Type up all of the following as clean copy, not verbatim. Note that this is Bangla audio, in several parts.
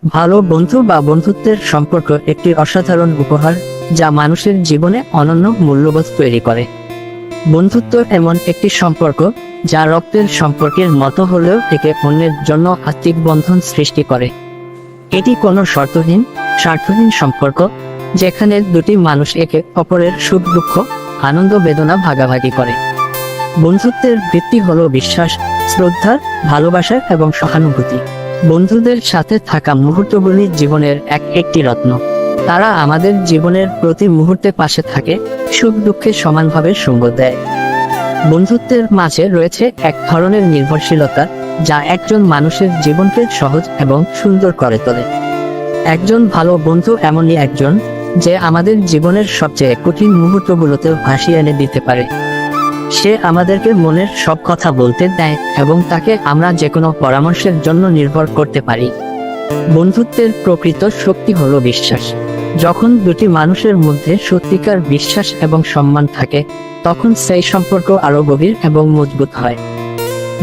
ভালো বন্ধু বা বন্ধুত্বের সম্পর্ক একটি অসাধারণ উপহার যা মানুষের জীবনে অনন্য মূল্যবোধ তৈরি করে। বন্ধুত্ব এমন একটি সম্পর্ক যা রক্তের সম্পর্কের মতো হলেও একে অন্যের জন্য আত্মিক বন্ধন সৃষ্টি করে। এটি কোনো শর্তহীন, স্বার্থহীন সম্পর্ক যেখানে দুটি মানুষ একে অপরের সুখ দুঃখ, আনন্দ বেদনা ভাগাভাগি করে। বন্ধুত্বের ভিত্তি হলো বিশ্বাস, শ্রদ্ধা, ভালোবাসা এবং সহানুভূতি। বন্ধুদের সাথে থাকা মুহূর্তগুলি জীবনের একটি রত্ন। তারা আমাদের জীবনের প্রতি মুহূর্তে পাশে থাকে, সুখ দুঃখে সমানভাবে সঙ্গ দেয়। বন্ধুত্বের মাঝে রয়েছে এক ধরনের নির্ভরশীলতা যা একজন মানুষের জীবনকে সহজ এবং সুন্দর করে তোলে। একজন ভালো বন্ধু এমনই একজন যে আমাদের জীবনের সবচেয়ে কঠিন মুহূর্তগুলোতে ভাসিয়ে এনে দিতে পারে। সে আমাদেরকে মনের সব কথা বলতে দেয় এবং তাকে আমরা যে কোনো পরামর্শের জন্য নির্ভর করতে পারি। বন্ধুত্বের প্রকৃত শক্তি হলো বিশ্বাস। যখন দুটি মানুষের মধ্যে সত্যিকার বিশ্বাস এবং সম্মান থাকে, তখন সেই সম্পর্ক আরো গভীর এবং মজবুত হয়।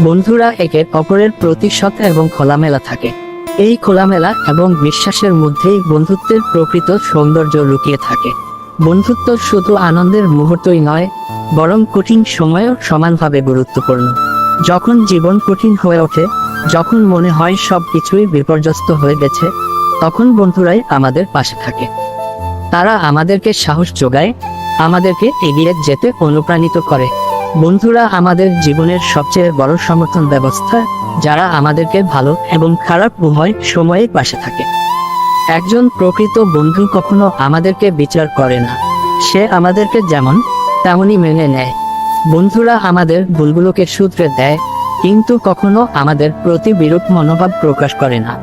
বন্ধুরা একে অপরের প্রতি সৎ এবং খোলামেলা থাকে। এই খোলামেলা এবং বিশ্বাসের মধ্যেই বন্ধুত্বের প্রকৃত সৌন্দর্য লুকিয়ে থাকে। বন্ধুত্ব শুধু আনন্দের মুহূর্তই নয়, বরং কঠিন সময়েও সমানভাবে গুরুত্বপূর্ণ। যখন জীবন কঠিন হয়ে ওঠে, যখন মনে হয় সব কিছুই বিপর্যস্ত হয়ে গেছে, তখন বন্ধুরাই আমাদের পাশে থাকে। তারা আমাদেরকে সাহস যোগায়, আমাদেরকে এগিয়ে যেতে অনুপ্রাণিত করে। বন্ধুরা আমাদের জীবনের সবচেয়ে বড় সমর্থন ব্যবস্থা, যারা আমাদেরকে ভালো এবং খারাপ উভয় সময়ে পাশে থাকে। একজন প্রকৃত বন্ধু কখনো আমাদেরকে বিচার করে না, সে আমাদেরকে যেমন তেমনই মেনে নেয়। বন্ধুরা আমাদের ভুলগুলোকে শুধরে দেয়, কিন্তু কখনো আমাদের প্রতি বিরূপ মনোভাব প্রকাশ করে না।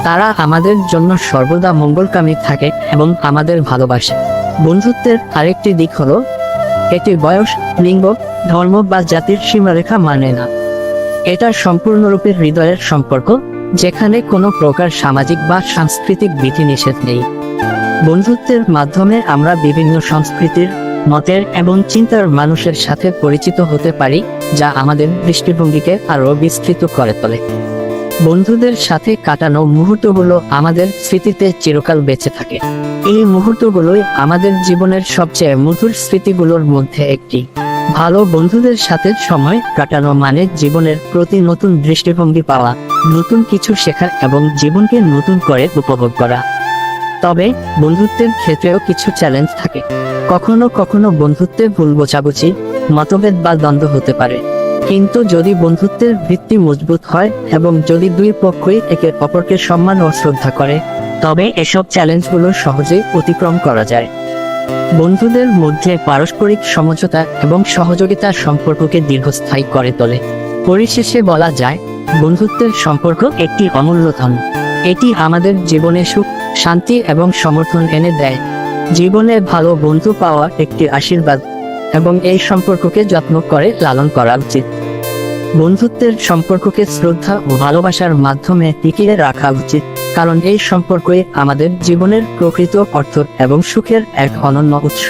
তারা আমাদের জন্য সর্বদা মঙ্গলকামী থাকে এবং আমাদের ভালোবাসে। বন্ধুত্বের আরেকটি দিক হলো, এটি বয়স, লিঙ্গ, ধর্ম বা জাতির সীমারেখা মানে না। এটা সম্পূর্ণরূপে হৃদয়ের সম্পর্ক, যেখানে কোনো প্রকার সামাজিক বা সাংস্কৃতিক বিধিনিষেধ নেই। বন্ধুত্বের মাধ্যমে আমরা বিভিন্ন সংস্কৃতির, মতের এবং চিন্তার মানুষের সাথে পরিচিত হতে পারি, যা আমাদের দৃষ্টিভঙ্গিকে আরও বিস্তৃত করে তোলে। বন্ধুদের সাথে কাটানো মুহূর্তগুলো আমাদের স্মৃতিতে চিরকাল বেঁচে থাকে। এই মুহূর্তগুলোই আমাদের জীবনের সবচেয়ে মধুর স্মৃতিগুলোর মধ্যে একটি। ভালো বন্ধুদের সাথে সময় কাটানো মানে জীবনের প্রতি নতুন দৃষ্টিভঙ্গি পাওয়া, নতুন কিছু শেখা এবং জীবনকে নতুন করে উপভোগ করা। তবে বন্ধুত্বের ক্ষেত্রেও কিছু চ্যালেঞ্জ থাকে। কখনো কখনো বন্ধুত্বে ভুল বোঝাবুঝি, মতভেদ বা দ্বন্দ্ব হতে পারে। কিন্তু যদি বন্ধুত্বের ভিত্তি মজবুত হয় এবং যদি দুই পক্ষই একে অপরকে সম্মান ও শ্রদ্ধা করে, তবে এসব চ্যালেঞ্জগুলো সহজেই অতিক্রম করা যায়। বন্ধুদের মধ্যে পারস্পরিক সমঝোতা এবং সহযোগিতা সম্পর্ককে দীর্ঘস্থায়ী করে তোলে। পরিশেষে বলা যায়, বন্ধুত্বের সম্পর্ক একটি অমূল্য ধন। এটি আমাদের জীবনে সুখ, শান্তি এবং সমর্থন এনে দেয়। জীবনে ভালো বন্ধু পাওয়া একটি আশীর্বাদ এবং এই সম্পর্ককে যত্ন করে লালন করা উচিত। বন্ধুত্বের সম্পর্ককে শ্রদ্ধা ও ভালোবাসার মাধ্যমে টিকিয়ে রাখা উচিত, কারণ এই সম্পর্কই আমাদের জীবনের প্রকৃত অর্থ এবং সুখের এক অনন্য উৎস।